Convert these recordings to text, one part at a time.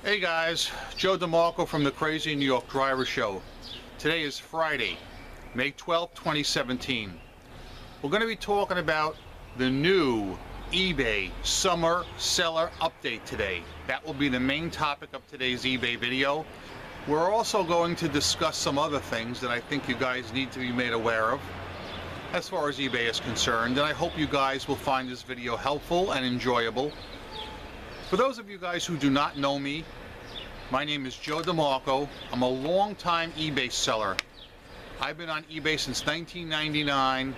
Hey guys, Joe DeMarco from the Crazeenydriver Show. Today is Friday, May 12, 2017. We're going to be talking about the new eBay Summer Seller Update today. That will be the main topic of today's eBay video. We're also going to discuss some other things that I think you guys need to be made aware of as far as eBay is concerned, and I hope you guys will find this video helpful and enjoyable. For those of you guys who do not know me, my name is Joe DeMarco. I'm a long-time eBay seller. I've been on eBay since 1999,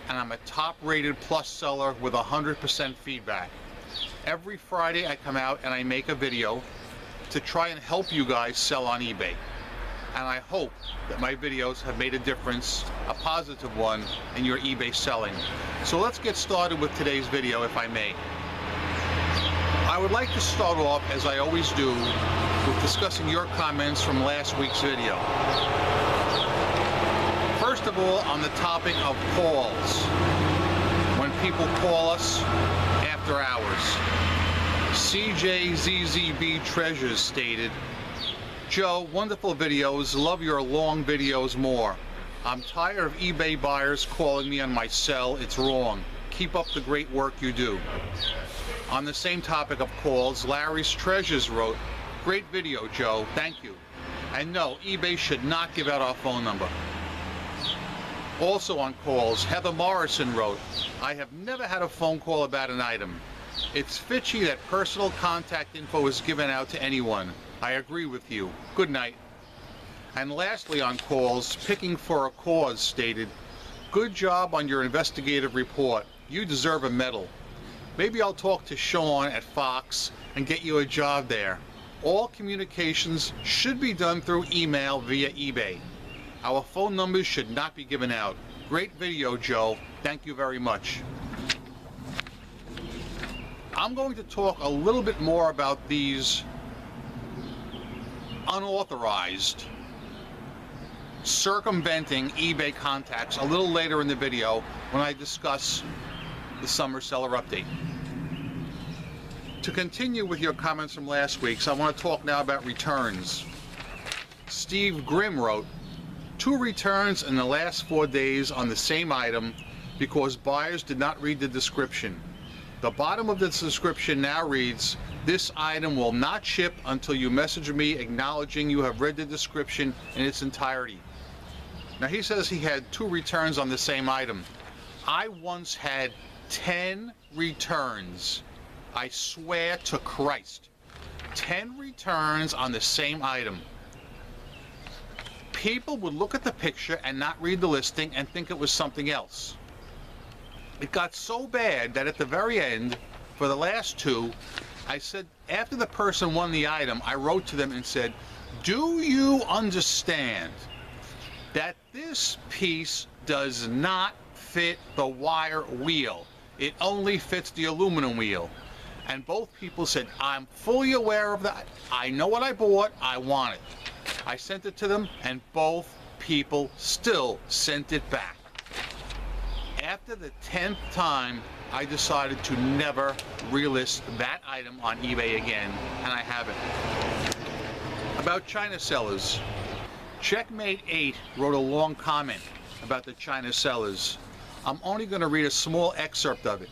and I'm a top-rated plus seller with 100% feedback. Every Friday I come out and I make a video to try and help you guys sell on eBay. And I hope that my videos have made a difference, a positive one, in your eBay selling. So let's get started with today's video, if I may. I would like to start off, as I always do, with discussing your comments from last week's video. First of all, on the topic of calls. When people call us after hours. CJZZB Treasures stated, "Joe, wonderful videos, love your long videos more. I'm tired of eBay buyers calling me on my cell, it's wrong. Keep up the great work you do." On the same topic of calls, Larry's Treasures wrote, "Great video, Joe, thank you. And no, eBay should not give out our phone number." Also on calls, Heather Morrison wrote, "I have never had a phone call about an item. It's fishy that personal contact info is given out to anyone. I agree with you. Good night." And lastly on calls, Picking for a Cause stated, "Good job on your investigative report. You deserve a medal. Maybe I'll talk to Sean at Fox and get you a job there. All communications should be done through email via eBay. Our phone numbers should not be given out. Great video, Joe. Thank you very much." I'm going to talk a little bit more about these unauthorized circumventing eBay contacts a little later in the video when I discuss the Summer Seller Update. To continue with your comments from last week's, I want to talk now about returns. Steve Grimm wrote, "2 returns in the last 4 days on the same item because buyers did not read the description. The bottom of the description now reads, 'This item will not ship until you message me acknowledging you have read the description in its entirety.'" Now he says he had 2 returns on the same item. I once had 10 returns. I swear to Christ. 10 returns on the same item. People would look at the picture and not read the listing and think it was something else. It got so bad that at the very end, for the last 2, I said, after the person won the item, I wrote to them and said, "Do you understand that this piece does not fit the wire wheel? It only fits the aluminum wheel." And both people said, "I'm fully aware of that. I know what I bought. I want it." I sent it to them, and both people still sent it back. After the 10th time, I decided to never relist that item on eBay again, and I haven't. About China sellers. Checkmate 8 wrote a long comment about the China sellers. I'm only going to read a small excerpt of it.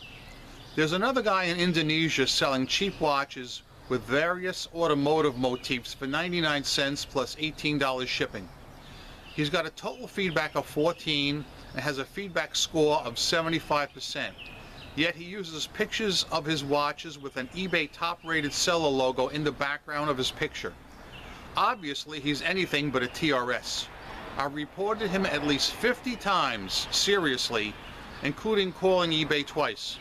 There's another guy in Indonesia selling cheap watches with various automotive motifs for 99 cents plus $18 shipping. He's got a total feedback of 14 and has a feedback score of 75%. Yet he uses pictures of his watches with an eBay top-rated seller logo in the background of his picture. Obviously, he's anything but a TRS. I reported him at least 50 times, seriously, including calling eBay twice.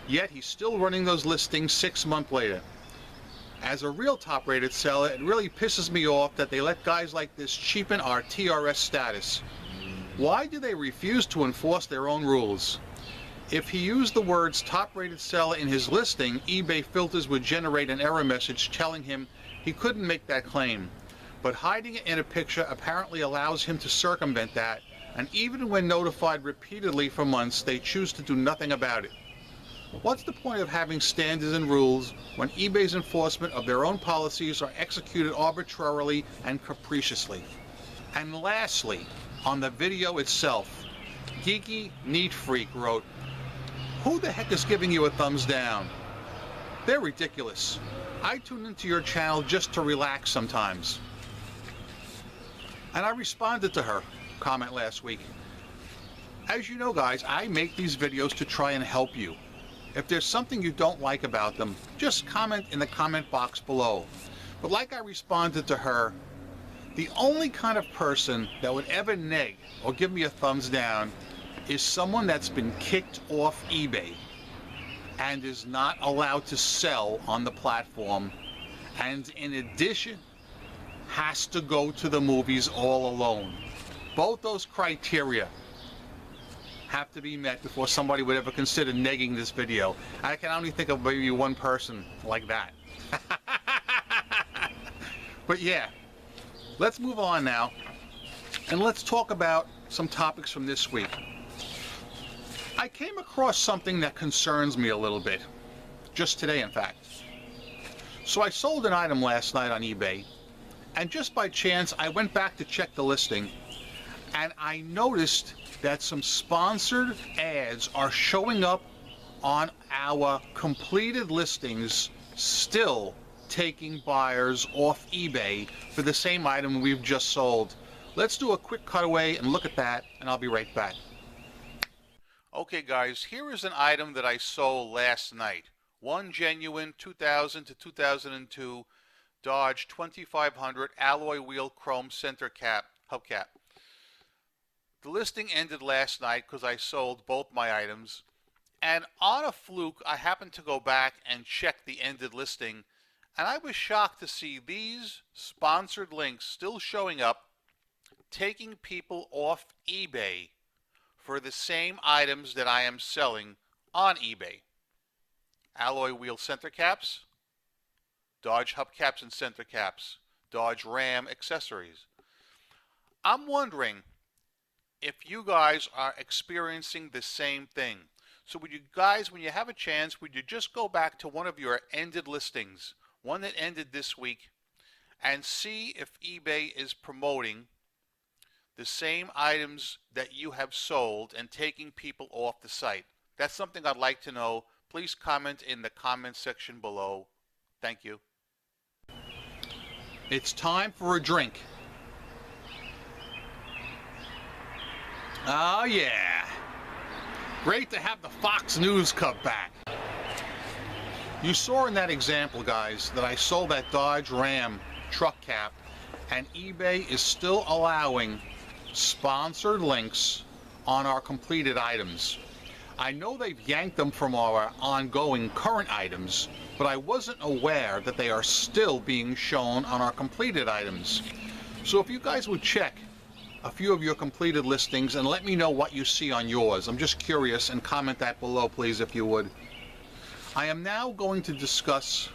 Yet he's still running those listings 6 months later. As a real top-rated seller, it really pisses me off that they let guys like this cheapen our TRS status. Why do they refuse to enforce their own rules? If he used the words top-rated seller in his listing, eBay filters would generate an error message telling him he couldn't make that claim. But hiding it in a picture apparently allows him to circumvent that And even when notified repeatedly for months, they choose to do nothing about it. What's the point of having standards and rules when eBay's enforcement of their own policies are executed arbitrarily and capriciously? And lastly, on the video itself, Geeky Neat Freak wrote, "Who the heck is giving you a thumbs down? They're ridiculous. I tune into your channel just to relax sometimes." And I responded to her comment last week. As you know, guys, I make these videos to try and help you. If there's something you don't like about them, just comment in the comment box below. But like I responded to her, the only kind of person that would ever neg or give me a thumbs down is someone that's been kicked off eBay and is not allowed to sell on the platform, and in addition has to go to the movies all alone. Both those criteria have to be met before somebody would ever consider negging this video. I can only think of maybe one person like that. But yeah, let's move on now and let's talk about some topics from this week. I came across something that concerns me a little bit, just today in fact. So I sold an item last night on eBay, and just by chance I went back to check the listing, and I noticed that some sponsored ads are showing up on our completed listings, still taking buyers off eBay for the same item we've just sold. Let's do a quick cutaway and look at that, and I'll be right back. Okay guys, here is an item that I sold last night. One genuine 2000 to 2002 Dodge 2500 alloy wheel chrome center cap, hubcap. The listing ended last night because I sold both my items, and on a fluke I happened to go back and check the ended listing, and I was shocked to see these sponsored links still showing up, taking people off eBay for the same items that I am selling on eBay. Alloy wheel center caps, Dodge hubcaps and center caps, Dodge Ram accessories. I'm wondering if you guys are experiencing the same thing. So would you guys, when you have a chance, would you just go back to one of your ended listings, one that ended this week, and see if eBay is promoting the same items that you have sold and taking people off the site? That's something I'd like to know. Please comment in the comment section below. Thank you. It's time for a drink. Oh yeah, great to have the Fox News Cup back. You saw in that example, guys, that I sold that Dodge Ram truck cap, and eBay is still allowing sponsored links on our completed items. I know they've yanked them from our ongoing current items, but I wasn't aware that they are still being shown on our completed items. So if you guys would check a few of your completed listings and let me know what you see on yours. I'm just curious, and comment that below, please, if you would. I am now going to discuss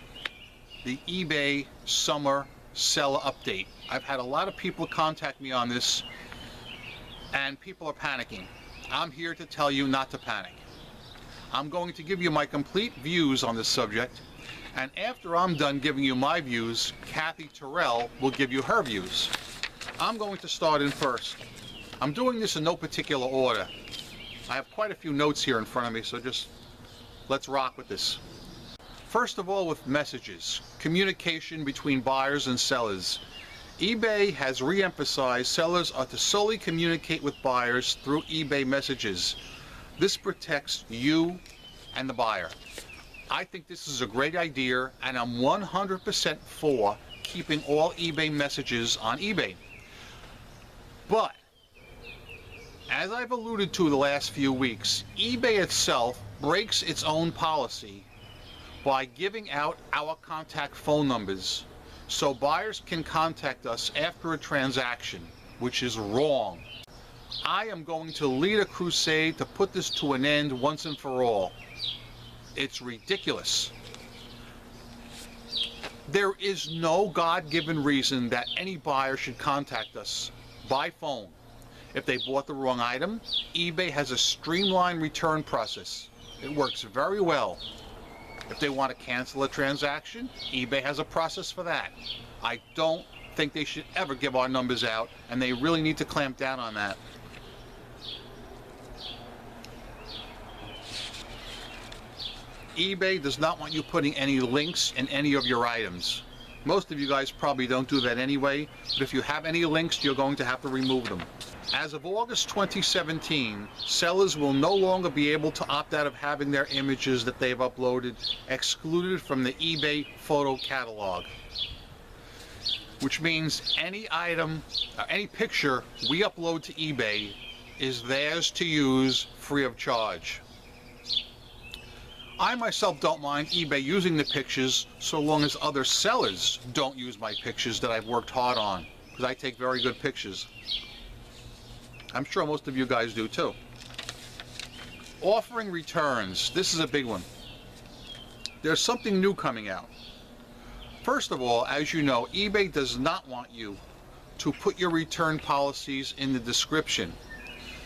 the eBay summer seller update. I've had a lot of people contact me on this, and people are panicking. I'm here to tell you not to panic. I'm going to give you my complete views on this subject, and after I'm done giving you my views, Kathy Terrell will give you her views. I'm going to start in first. I'm doing this in no particular order. I have quite a few notes here in front of me, so just let's rock with this. First of all, with messages, communication between buyers and sellers. eBay has re-emphasized sellers are to solely communicate with buyers through eBay messages. This protects you and the buyer. I think this is a great idea, and I'm 100% for keeping all eBay messages on eBay. But, as I've alluded to the last few weeks, eBay itself breaks its own policy by giving out our contact phone numbers so buyers can contact us after a transaction, which is wrong. I am going to lead a crusade to put this to an end once and for all. It's ridiculous. There is no God-given reason that any buyer should contact us by phone If they bought the wrong item, eBay has a streamlined return process. It works very well. If they want to cancel a transaction, eBay has a process for that. I don't think they should ever give our numbers out, and they really need to clamp down on that. eBay does not want you putting any links in any of your items. Most of you guys probably don't do that anyway, but if you have any links, you're going to have to remove them. As of August 2017, sellers will no longer be able to opt out of having their images that they've uploaded excluded from the eBay photo catalog. Which means any item, any picture we upload to eBay is theirs to use free of charge. I myself don't mind eBay using the pictures so long as other sellers don't use my pictures that I've worked hard on, because I take very good pictures. I'm sure most of you guys do too. Offering returns. This is a big one. There's something new coming out. First of all, as you know, eBay does not want you to put your return policies in the description.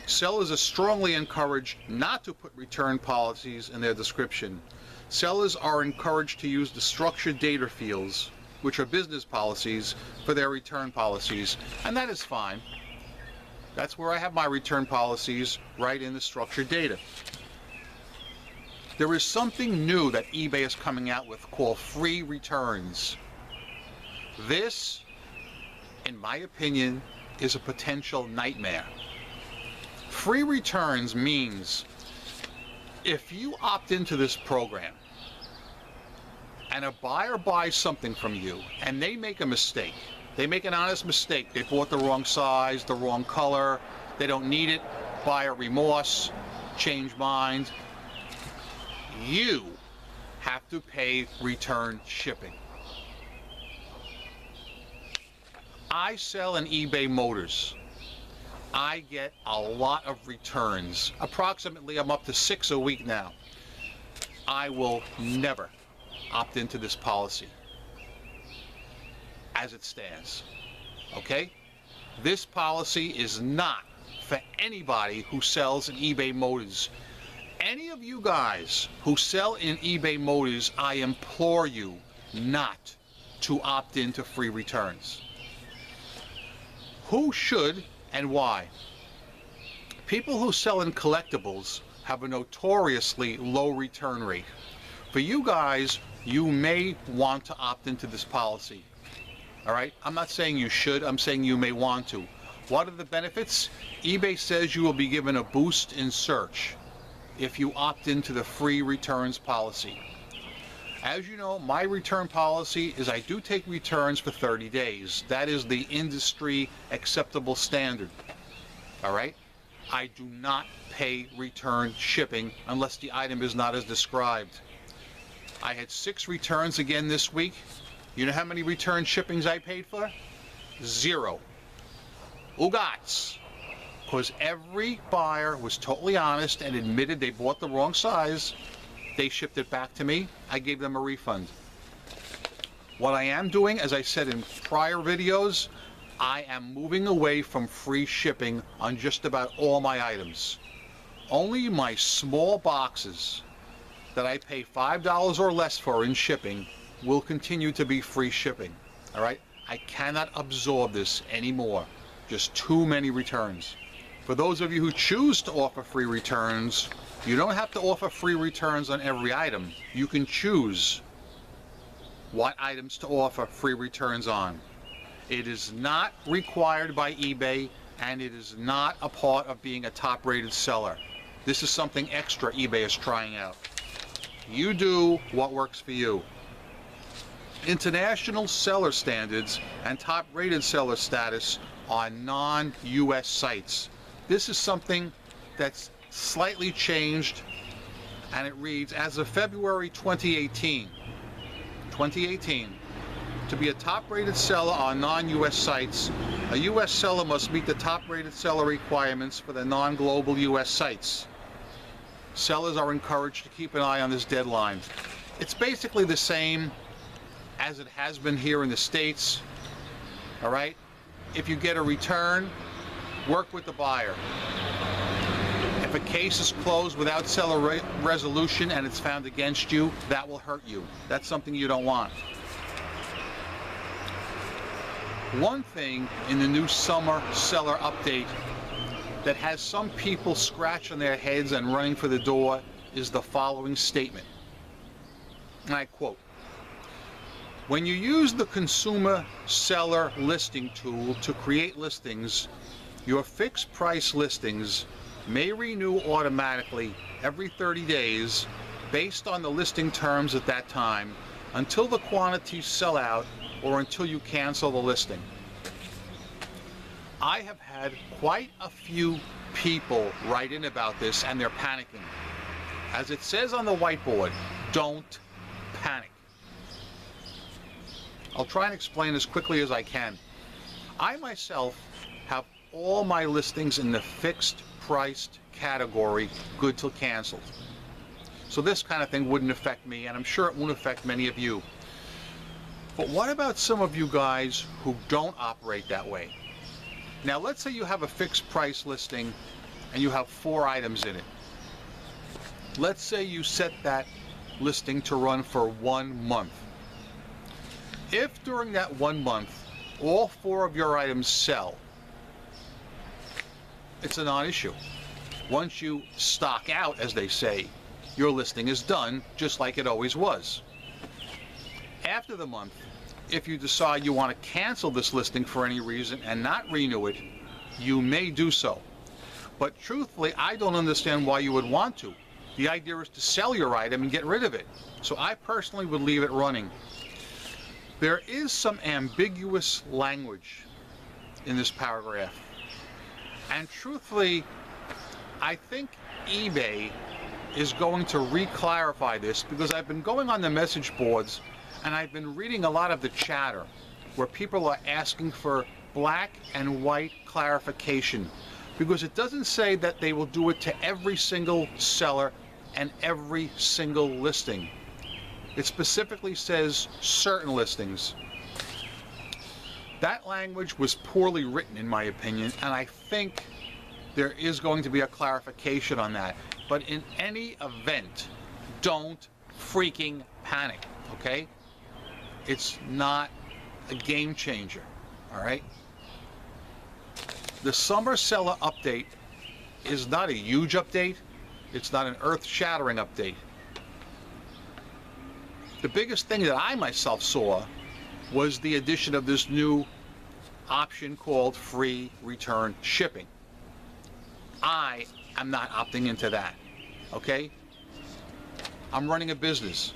Sellers are strongly encouraged not to put return policies in their description. Sellers are encouraged to use the structured data fields, which are business policies, for their return policies, and that is fine. That's where I have my return policies, right in the structured data. There is something new that eBay is coming out with called free returns. This, in my opinion, is a potential nightmare. Free returns means if you opt into this program and a buyer buys something from you and they make a mistake, they make an honest mistake, they bought the wrong size, the wrong color, they don't need it, buyer remorse, change mind, you have to pay return shipping. I sell in eBay Motors. I get a lot of returns. Approximately, I'm up to 6 a week now. I will never opt into this policy as it stands. Okay? This policy is not for anybody who sells in eBay Motors. Any of you guys who sell in eBay Motors, I implore you not to opt into free returns. Who should and why? People who sell in collectibles have a notoriously low return rate. For you guys, you may want to opt into this policy. All right? I'm not saying you should, I'm saying you may want to. What are the benefits? eBay says you will be given a boost in search if you opt into the free returns policy. As you know, my return policy is I do take returns for 30 days. That is the industry acceptable standard. All right? I do not pay return shipping unless the item is not as described. I had 6 returns again this week. You know how many return shippings I paid for? 0. Ugats. Because every buyer was totally honest and admitted they bought the wrong size. They shipped it back to me. I gave them a refund. What I am doing, as I said in prior videos, I am moving away from free shipping on just about all my items. Only my small boxes that I pay $5 or less for in shipping will continue to be free shipping. All right? I cannot absorb this anymore. Just too many returns. For those of you who choose to offer free returns, you don't have to offer free returns on every item. You can choose what items to offer free returns on. It is not required by eBay, and it is not a part of being a top-rated seller. This is something extra eBay is trying out. You do what works for you. International seller standards and top-rated seller status on non-US sites. This is something that's slightly changed, and it reads, as of February 2018, to be a top-rated seller on non-US sites, a US seller must meet the top-rated seller requirements for the non-global US sites. Sellers are encouraged to keep an eye on this deadline. It's basically the same as it has been here in the States. All right? If you get a return, Work with the buyer. If a case is closed without seller resolution and it's found against you, that will hurt you. That's something you don't want. One thing in the new summer seller update that has some people scratching their heads and running for the door is the following statement. And I quote, "When you use the consumer seller listing tool to create listings, your fixed price listings may renew automatically every 30 days based on the listing terms at that time until the quantities sell out or until you cancel the listing." I have had quite a few people write in about this and they're panicking. As it says on the whiteboard, don't panic. I'll try and explain as quickly as I can. I myself have all my listings in the fixed priced category, good till canceled. So this kind of thing wouldn't affect me, and I'm sure it won't affect many of you. But what about some of you guys who don't operate that way? Now let's say you have a fixed price listing and you have 4 items in it. Let's say you set that listing to run for 1 month. If during that 1 month all 4 of your items sell, it's a non-issue. Once you stock out, as they say, your listing is done just like it always was. After the month, if you decide you want to cancel this listing for any reason and not renew it, you may do so. But truthfully, I don't understand why you would want to. The idea is to sell your item and get rid of it. So I personally would leave it running. There is some ambiguous language in this paragraph. And truthfully, I think eBay is going to re-clarify this, because I've been going on the message boards and I've been reading a lot of the chatter where people are asking for black and white clarification, because it doesn't say that they will do it to every single seller and every single listing. It specifically says certain listings. That language was poorly written in my opinion, and I think there is going to be a clarification on that. But in any event, don't freaking panic, okay? It's not a game changer, all right? The summer seller update is not a huge update. It's not an earth-shattering update. The biggest thing that I myself saw was the addition of this new option called free return shipping. I am not opting into that, okay? I'm running a business.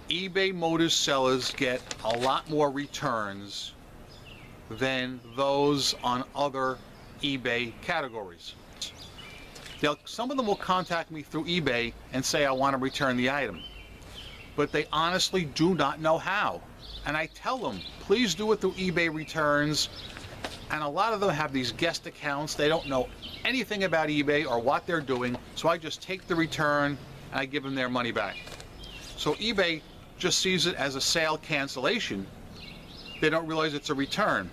eBay Motors sellers get a lot more returns than those on other eBay categories. Some of them will contact me through eBay and say I want to return the item, but they honestly do not know how. And I tell them, please do it through eBay returns. And a lot of them have these guest accounts. They don't know anything about eBay or what they're doing, so I just take the return and I give them their money back. So eBay just sees it as a sale cancellation. They don't realize it's a return.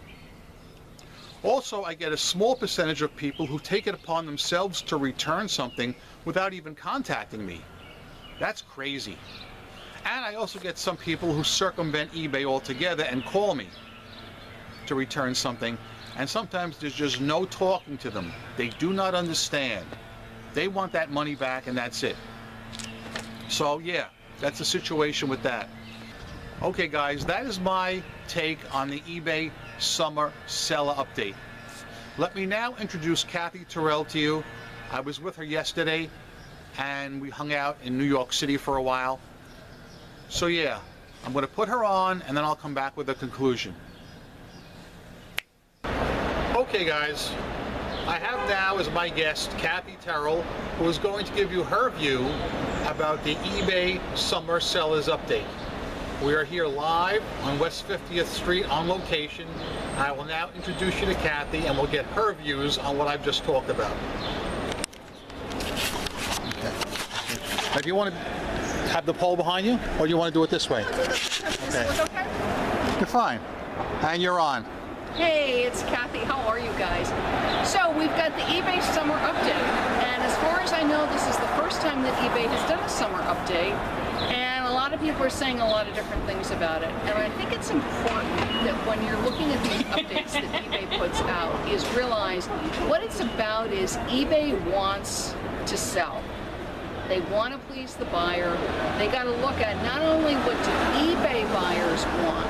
Also, I get a small percentage of people who take it upon themselves to return something without even contacting me. That's crazy. And I also get some people who circumvent eBay altogether and call me to return something, and sometimes there's just no talking to them. They do not understand. They want that money back and that's it. So yeah, that's the situation with that. Okay guys, that is my take on the eBay summer seller update. Let me now introduce Kathy Terrell to you. I was with her yesterday and we hung out in New York City for a while. So yeah, I'm going to put her on and then I'll come back with a conclusion. Okay guys, I have now as my guest Kathy Terrell, who is going to give you her view about the eBay Summer Sellers Update. We are here live on West 50th Street on location. I will now introduce you to Kathy and we'll get her views on what I've just talked about. Okay. If you want to have the pole behind you, or do you want to do it this way? Does this look okay? You're fine. And you're on. Hey, it's Kathy Kathy. How are you guys? So we've got the eBay summer update, and as far as I know, this is the first time that eBay has done a summer update, and a lot of people are saying a lot of different things about it. And I think it's important that when you're looking at these updates that eBay puts out, is realize what it's about is eBay wants to sell. They want to please the buyer. They got to look at not only what do eBay buyers want,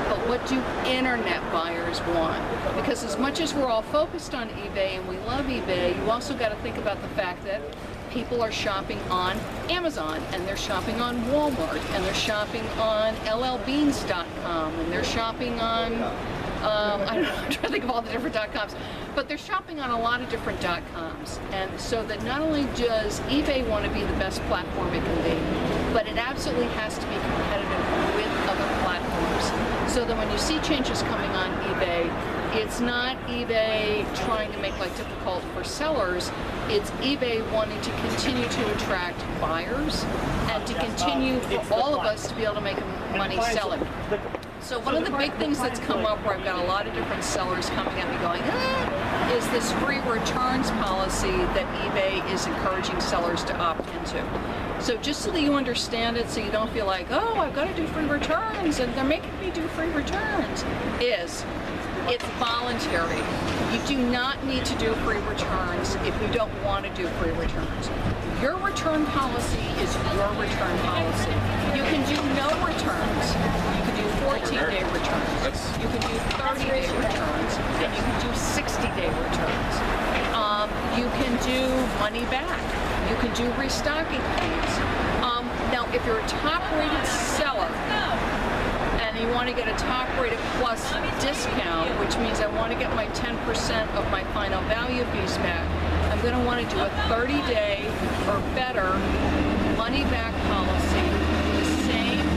but what do internet buyers want? Because as much as we're all focused on eBay and we love eBay, you also got to think about the fact that people are shopping on Amazon, and they're shopping on Walmart, and they're shopping on llbeans.com, and they're shopping on I don't know, I'm trying to think of all the different .coms, but they're shopping on a lot of different .coms, and so that not only does eBay want to be the best platform it can be, but it absolutely has to be competitive with other platforms, so that when you see changes coming on eBay, it's not eBay trying to make life difficult for sellers, it's eBay wanting to continue to attract buyers and to continue for all of us to be able to make money selling. So one of the big things that's come up where I've got a lot of different sellers coming at me going, is this free returns policy that eBay is encouraging sellers to opt into. So just so that you understand it, so you don't feel like, oh, I've got to do free returns and they're making me do free returns, it's voluntary. You do not need to do free returns if you don't want to do free returns. Your return policy is your return policy. You can do no returns. You can do 14-day returns. You can do 30-day returns. And you can do 60-day returns. You can do money back. You can do restocking fees. Now, if you're a top-rated seller, and you want to get a top-rated plus discount, which means I want to get my 10% of my final value fees back, I'm going to want to do a 30-day or better money-back policy, the same,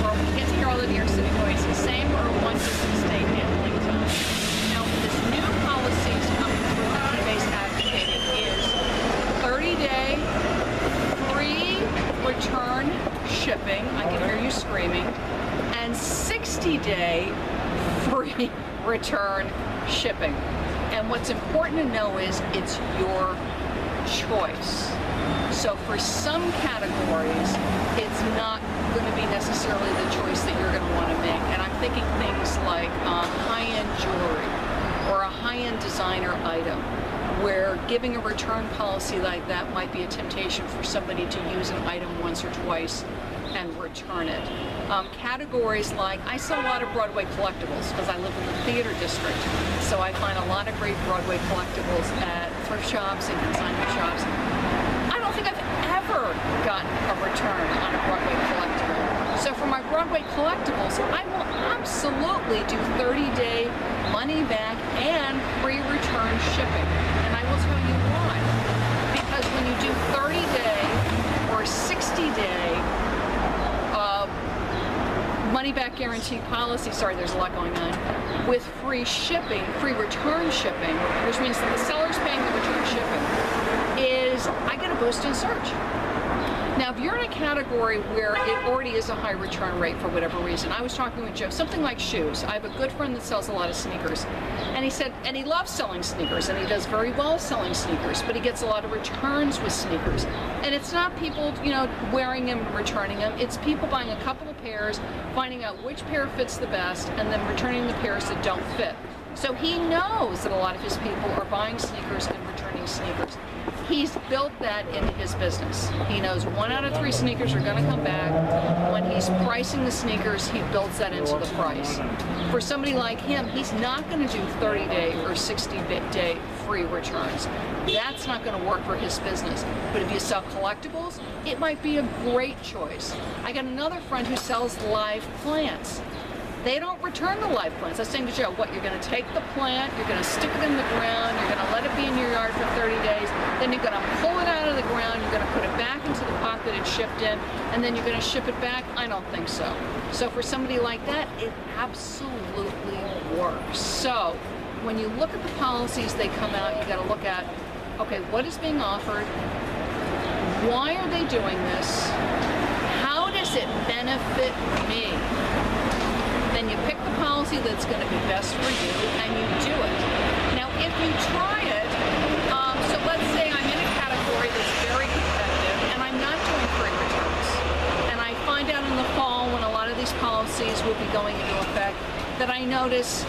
or we get to hear all the New York City boys, the same or 1 business day handling time. Now, this new policy is coming through that eBay's advocating is 30-day free return shipping. I can hear you screaming. And 60-day free return shipping. And what's important to know is it's your choice. So for some categories, it's not going to be necessarily the choice that you're going to want to make. And I'm thinking things like high-end jewelry or a high-end designer item, where giving a return policy like that might be a temptation for somebody to use an item once or twice and return it. Categories like, I sell a lot of Broadway collectibles because I live in the theater district, so I find a lot of great Broadway collectibles at thrift shops and consignment shops. I don't think I've ever gotten a return on a Broadway collectible. So for my Broadway collectibles, I will absolutely do 30-day money back and free return shipping. And I will tell you why. Because when you do 30-day or 60-day money-back guarantee policy, sorry, there's a lot going on, with free shipping, free return shipping, which means that the seller's paying the return shipping, is I get a boost in search. Now, if you're in a category where it already is a high return rate for whatever reason, I was talking with Joe, something like shoes. I have a good friend that sells a lot of sneakers, and he said, and he loves selling sneakers, and he does very well selling sneakers, but he gets a lot of returns with sneakers. And it's not people, wearing them and returning them. It's people buying a couple of pairs, finding out which pair fits the best, and then returning the pairs that don't fit. So he knows that a lot of his people are buying sneakers and returning sneakers. He's built that into his business. He knows 1 out of 3 sneakers are going to come back. When he's pricing the sneakers, he builds that into the price. For somebody like him, he's not going to do 30-day or 60-day free returns. That's not going to work for his business. But if you sell collectibles, it might be a great choice. I got another friend who sells live plants. They don't return the live plants. I was saying to Joe, what, you're going to take the plant, you're going to stick it in the ground, you're going to let it be in your yard for 30 days, then you're going to pull it out of the ground, you're going to put it back into the pot that it shipped in, and then you're going to ship it back? I don't think so. So for somebody like that, it absolutely works. So when you look at the policies they come out, you got to look at, okay, what is being offered? Why are they doing this? How does it benefit me? then you pick the policy that's going to be best for you, and you do it. Now, if you try it, so let's say I'm in a category that's very competitive, and I'm not doing free returns, and I find out in the fall when a lot of these policies will be going into effect that I notice,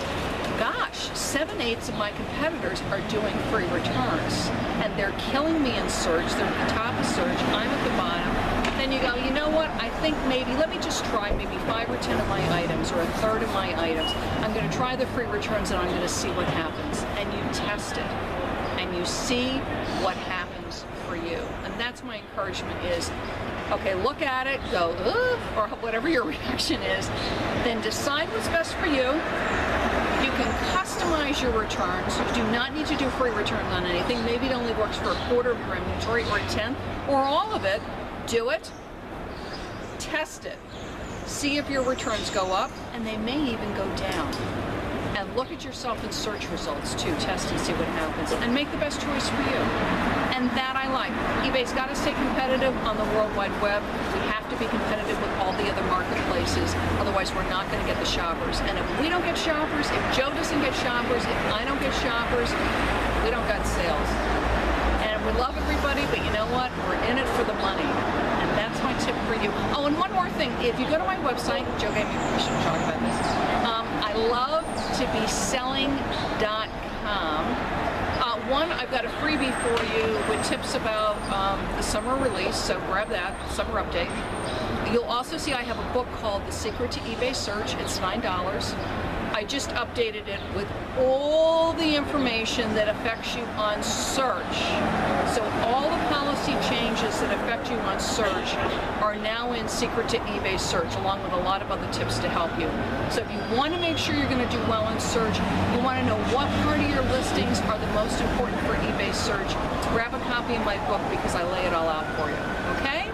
gosh, 7/8 of my competitors are doing free returns, and they're killing me in search. They're at the top of search. I'm at the bottom. Then you go, you know what? I think maybe, let me just try maybe 5 or 10 of my items, or a third of my items. I'm going to try the free returns, and I'm going to see what happens. And you test it, and you see what happens for you. And that's my encouragement is, okay, look at it, go, ugh, or whatever your reaction is, then decide what's best for you. You can customize your returns. You do not need to do free returns on anything. Maybe it only works for a quarter of your inventory, or a tenth, or all of it. Do it, test it, see if your returns go up, and they may even go down. And look at yourself in search results too, test and see what happens, and make the best choice for you. And that I like. eBay's got to stay competitive on the World Wide Web. We have to be competitive with all the other marketplaces, otherwise we're not going to get the shoppers. And if we don't get shoppers, if Joe doesn't get shoppers, if I don't get shoppers, we don't got sales. And we love everybody, but you know what? We're in it for the money. And that's my tip for you. Oh, and one more thing. If you go to my website, Joe gave me permission to talk about this. I love to be selling.com. One, I've got a freebie for you with tips about the summer release, so grab that, summer update. You'll also see I have a book called The Secret to eBay Search. It's $9. I just updated it with all the information that affects you on search. So all the policy changes that affect you on search are now in Secret to eBay Search, along with a lot of other tips to help you. So if you want to make sure you're going to do well in search, you want to know what part of your listings are the most important for eBay Search, grab a copy of my book because I lay it all out for you. Okay?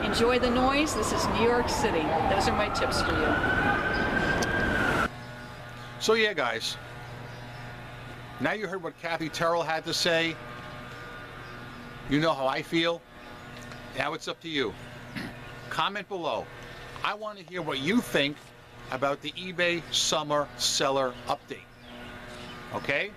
Enjoy the noise. This is New York City. Those are my tips for you. So yeah, guys, now you heard what Kathy Terrell had to say. You know how I feel. Now it's up to you. Comment below. I want to hear what you think about the eBay Summer Seller Update. Okay?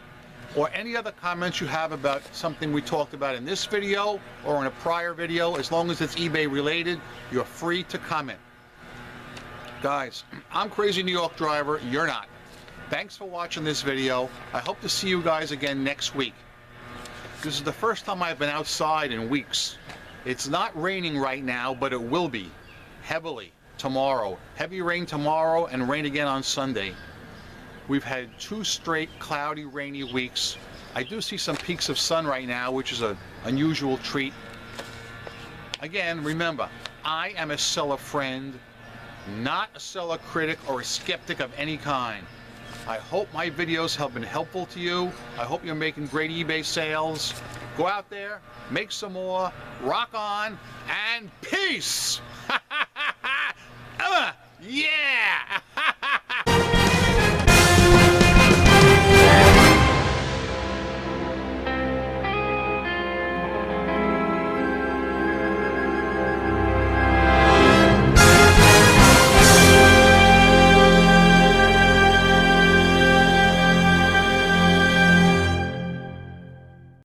Or any other comments you have about something we talked about in this video or in a prior video. As long as it's eBay related, you're free to comment. Guys, I'm Crazy New York Driver. You're not. Thanks for watching this video. I hope to see you guys again next week. This is the first time I've been outside in weeks. It's not raining right now, but it will be heavily tomorrow. Heavy rain tomorrow and rain again on Sunday. We've had 2 straight cloudy, rainy weeks. I do see some peaks of sun right now, which is an unusual treat. Again, remember, I am a seller friend, not a seller critic or a skeptic of any kind. I hope my videos have been helpful to you. I hope you're making great eBay sales. Go out there, make some more, rock on, and peace! Yeah!